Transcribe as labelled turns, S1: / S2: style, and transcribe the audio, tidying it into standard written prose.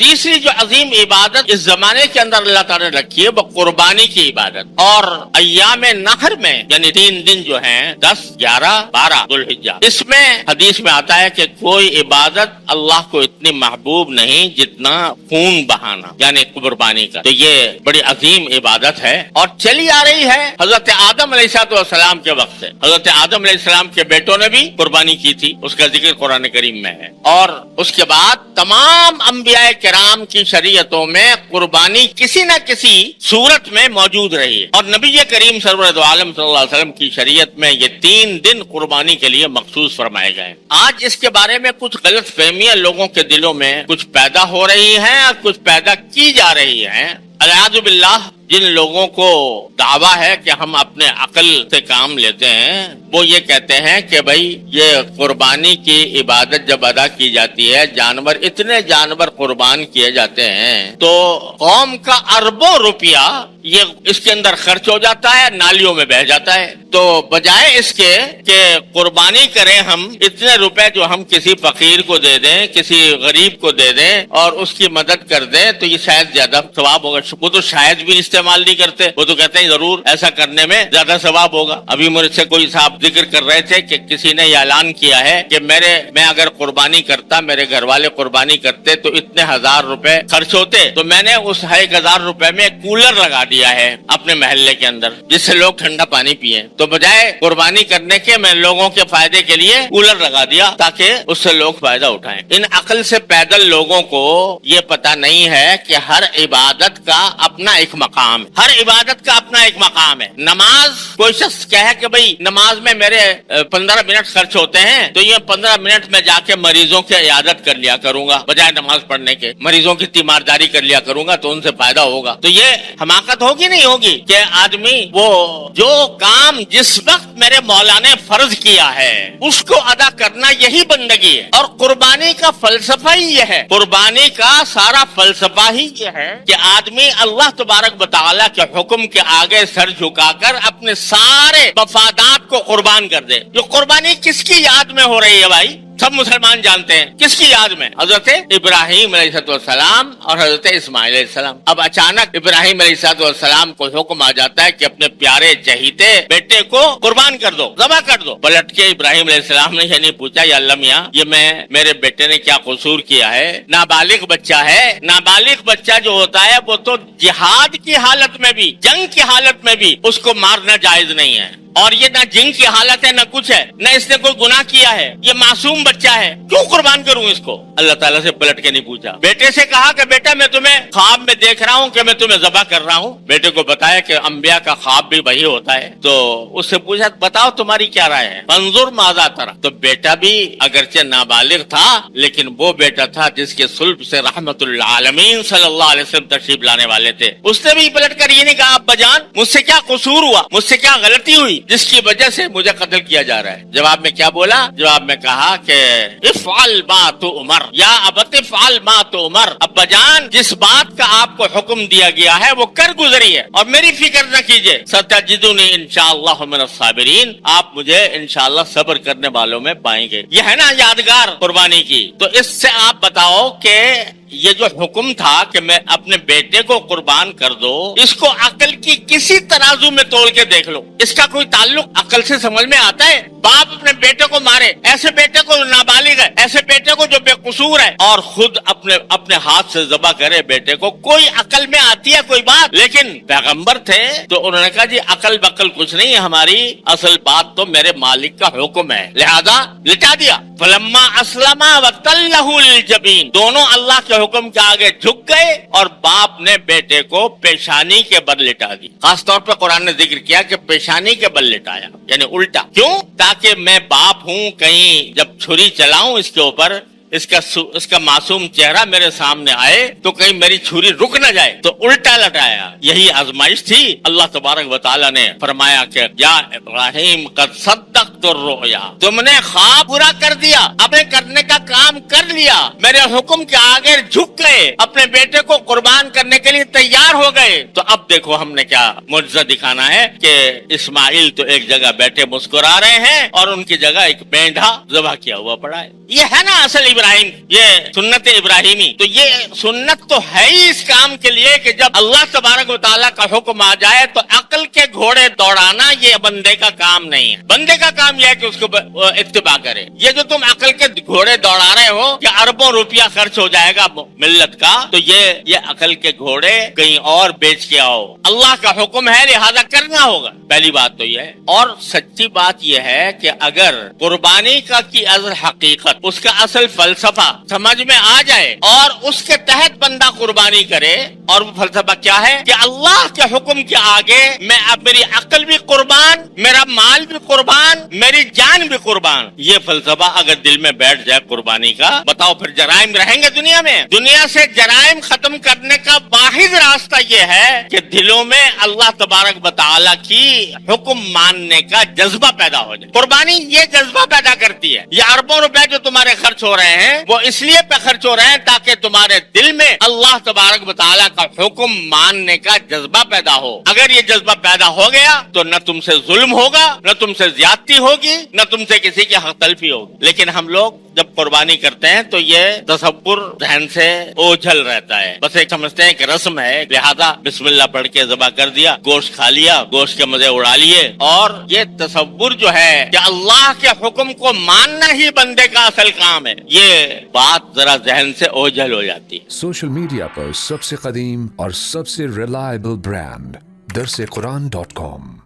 S1: تیسری جو عظیم عبادت اس زمانے کے اندر اللہ تعالیٰ نے رکھی ہے وہ قربانی کی عبادت، اور ایام نحر میں یعنی 3 دن جو ہیں 10، 11، 12 ذوالحجہ، اس میں حدیث میں آتا ہے کہ کوئی عبادت اللہ کو اتنی محبوب نہیں جتنا خون بہانا یعنی قربانی کا. تو یہ بڑی عظیم عبادت ہے اور چلی آ رہی ہے حضرت آدم علیہ السلام کے وقت سے. حضرت آدم علیہ السلام کے بیٹوں نے بھی قربانی کی تھی، اس کا ذکر قرآن کریم میں ہے. اور اس کے بعد تمام انبیاء کرام کی شریعتوں میں قربانی کسی نہ کسی صورت میں موجود رہی ہے، اور نبی کریم سرور دو عالم صلی اللہ علیہ وسلم کی شریعت میں یہ 3 دن قربانی کے لیے مخصوص فرمائے گئے. آج اس کے بارے میں کچھ غلط فہمیاں لوگوں کے دلوں میں کچھ پیدا ہو رہی ہیں اور کچھ پیدا کی جا رہی ہیں. الیاذ باللہ، جن لوگوں کو دعویٰ ہے کہ ہم اپنے عقل سے کام لیتے ہیں، وہ یہ کہتے ہیں کہ بھائی یہ قربانی کی عبادت جب ادا کی جاتی ہے، اتنے جانور قربان کیے جاتے ہیں تو قوم کا اربوں روپیہ یہ اس کے اندر خرچ ہو جاتا ہے، نالیوں میں بہہ جاتا ہے. تو بجائے اس کے کہ قربانی کریں ہم، اتنے روپے جو ہم کسی فقیر کو دے دیں، کسی غریب کو دے دیں اور اس کی مدد کر دیں تو یہ شاید زیادہ ثواب ہوگا. وہ تو شاید بھی استعمال نہیں کرتے، وہ تو کہتے ہیں ضرور ایسا کرنے میں زیادہ ثواب ہوگا. ابھی مجھ سے کوئی صاحب ذکر کر رہے تھے کہ کسی نے یہ اعلان کیا ہے کہ میں اگر قربانی کرتا، میرے گھر والے قربانی کرتے تو اتنے 1000 روپے خرچ ہوتے، تو میں نے اس 1000 روپے میں کولر لگا دیا ہے اپنے محلے کے اندر جس سے لوگ ٹھنڈا پانی پیئیں. تو بجائے قربانی کرنے کے میں لوگوں کے فائدے کے لیے کولر لگا دیا تاکہ اس سے لوگ فائدہ اٹھائیں. ان عقل سے پیدل لوگوں کو یہ پتہ نہیں ہے کہ ہر عبادت کا اپنا ایک مقام ہے، ہر عبادت کا اپنا ایک مقام ہے. نماز، کوئی شخص کہے کہ بھئی نماز میں میرے 15 منٹ خرچ ہوتے ہیں تو یہ 15 منٹ میں جا کے مریضوں کی عیادت کر لیا کروں گا بجائے نماز پڑھنے کے، مریضوں کی تیمارداری کر لیا کروں گا تو ان سے فائدہ ہوگا. تو یہ حماقت ہوگی نہیں ہوگی کہ آدمی وہ جو کام جس وقت میرے مولا نے فرض کیا ہے اس کو ادا کرنا یہی بندگی ہے. اور قربانی کا فلسفہ ہی یہ ہے، قربانی کا سارا فلسفہ ہی یہ ہے کہ آدمی اللہ تبارک و تعالیٰ کے حکم کے آگے سر جھکا کر اپنے سارے مفادات کو قربان کر دے. جو قربانی کس کی یاد میں ہو رہی ہے بھائی؟ سب مسلمان جانتے ہیں کس کی یاد میں؟ حضرت ابراہیم علیہ السلام اور حضرت اسماعیل علیہ السلام. اب اچانک ابراہیم علیہ السلام کو حکم آ جاتا ہے کہ اپنے پیارے چہیتے بیٹے کو قربان کر دو، ذبح کر دو. پلٹ کے ابراہیم علیہ السلام نے یہ نہیں پوچھا یا اللہ میاں یہ میرے بیٹے نے کیا قصور کیا ہے؟ نابالغ بچہ ہے. نابالغ بچہ جو ہوتا ہے وہ تو جہاد کی حالت میں بھی، جنگ کی حالت میں بھی اس کو مارنا جائز نہیں ہے. اور یہ نہ جنگ کی حالت ہے نہ کچھ ہے، نہ اس نے کوئی گناہ کیا ہے، یہ معصوم بچہ ہے، کیوں قربان کروں اس کو؟ اللہ تعالیٰ سے پلٹ کے نہیں پوچھا. بیٹے سے کہا کہ بیٹا میں تمہیں خواب میں دیکھ رہا ہوں کہ میں تمہیں ذبح کر رہا ہوں. بیٹے کو بتایا کہ انبیاء کا خواب بھی وہی ہوتا ہے. تو اس سے پوچھا بتاؤ تمہاری کیا رائے ہے؟ منظور ماذا ترى. تو بیٹا بھی اگرچہ نابالغ تھا لیکن وہ بیٹا تھا جس کے صلب سے رحمت العالمین صلی اللہ علیہ وسلم تشریف لانے والے تھے. اس نے بھی پلٹ کر یہ نہیں کہا ابا جان مجھ سے کیا قصور ہوا، مجھ سے کیا غلطی ہوئی جس کی وجہ سے مجھے قتل کیا جا رہا ہے. جواب میں کیا بولا؟ جواب میں کہا کہ افعل ما تؤمر یا ابت افعل ما تؤمر. ابا جان جس بات کا آپ کو حکم دیا گیا ہے وہ کر گزری ہے اور میری فکر نہ کیجئے. ستجدنی انشاءاللہ من الصابرین. آپ مجھے انشاءاللہ صبر کرنے والوں میں پائیں گے. یہ ہے نا یادگار قربانی کی. تو اس سے آپ بتاؤ کہ یہ جو حکم تھا کہ میں اپنے بیٹے کو قربان کر دو، اس کو عقل کی کسی ترازو میں تول کے دیکھ لو، اس کا کوئی تعلق عقل سے سمجھ میں آتا ہے؟ باپ اپنے بیٹے کو مارے، ایسے بیٹے کو نابالغ ہے، ایسے بیٹے کو جو بے قصور ہے، اور خود اپنے ہاتھ سے ذبح کرے بیٹے کو، کوئی عقل میں آتی ہے کوئی بات؟ لیکن پیغمبر تھے تو انہوں نے کہا جی عقل بقل کچھ نہیں ہے، ہماری اصل بات تو میرے مالک کا حکم ہے، لہذا لٹا دیا. فلما اسلم وتلہ للجبین. دونوں اللہ کے حکم کے آگے جھک گئے اور باپ نے بیٹے کو پیشانی کے بل لٹا دی. خاص طور پر قرآن نے ذکر کیا کہ پیشانی کے بل لٹایا، یعنی الٹا. کیوں؟ تاکہ میں باپ ہوں، کہیں جب چھری چلاؤں اس کے اوپر اس کا معصوم چہرہ میرے سامنے آئے تو کہیں میری چھری رک نہ جائے، تو الٹا لٹایا. یہی آزمائش تھی. اللہ تبارک و تعالی نے فرمایا کہ یا ابراہیم قد صدقت الرؤیا, تم نے خواب پورا کر دیا, اپنے کرنے کا کام کر لیا, میرے حکم کے آگے جھک گئے, اپنے بیٹے کو قربان کرنے کے لیے تیار ہو گئے. تو اب دیکھو ہم نے کیا معجزہ دکھانا ہے کہ اسماعیل تو ایک جگہ بیٹھے مسکرا رہے ہیں اور ان کی جگہ ایک مینڈھا ذبح کیا ہوا پڑا ہے. یہ ہے نا اصل ابراہیم, یہ سنت ابراہیمی. تو یہ سنت تو ہے ہی اس کام کے لیے کہ جب اللہ تبارک و تعالیٰ کا حکم آ جائے تو عقل کے گھوڑے دوڑانا یہ بندے کا کام نہیں ہے. بندے کا کام یہ ہے کہ اس کو اتباع کرے. یہ جو تم عقل کے گھوڑے دوڑا رہے ہو کہ اربوں روپیہ خرچ ہو جائے گا ملت کا, تو یہ عقل کے گھوڑے کہیں اور بیچ کے آؤ. اللہ کا حکم ہے لہذا کرنا ہوگا. پہلی بات تو یہ ہے. اور سچی بات یہ ہے کہ اگر قربانی کی اصل حقیقت, اس کا اصل فلسفہ سمجھ میں آ جائے اور اس کے تحت بندہ قربانی کرے, اور وہ فلسفہ کیا ہے کہ اللہ کے حکم کے آگے میں اب میری عقل بھی قربان, میرا مال بھی قربان, میری جان بھی قربان. یہ فلسفہ اگر دل میں بیٹھ جائے قربانی کا, بتاؤ پھر جرائم رہیں گے دنیا میں؟ دنیا سے جرائم ختم کرنے کا واحد راستہ یہ ہے کہ دلوں میں اللہ تبارک و تعالیٰ کی حکم ماننے کا جذبہ پیدا ہو جائے. قربانی یہ جذبہ پیدا کرتی ہے. یہ اربوں روپے جو تمہارے خرچ ہو رہے ہیں وہ اس لیے پہ خرچ ہو رہے ہیں تاکہ تمہارے دل میں اللہ تبارک و تعالیٰ کا حکم ماننے کا جذبہ پیدا ہو. اگر یہ جذبہ پیدا ہو گیا تو نہ تم سے ظلم ہوگا, نہ تم سے زیادتی ہوگی, نہ تم سے کسی کی حق تلفی ہوگی. لیکن ہم لوگ جب قربانی کرتے ہیں تو یہ تصور ذہن سے اوجھل رہتا ہے. بس ایک سمجھتے ہیں کہ رسم ہے, لہذا بسم اللہ پڑھ کے ذبح کر دیا, گوشت کھا لیا, گوشت کے مزے اڑا لیے. اور یہ تصور جو ہے کہ اللہ کے حکم کو ماننا ہی بندے کا اصل کام ہے, یہ بات ذرا ذہن سے اوجھل ہو جاتی ہے.
S2: سوشل میڈیا پر سب سے قدیم اور سب سے ریلائبل برانڈ درسقرآن.com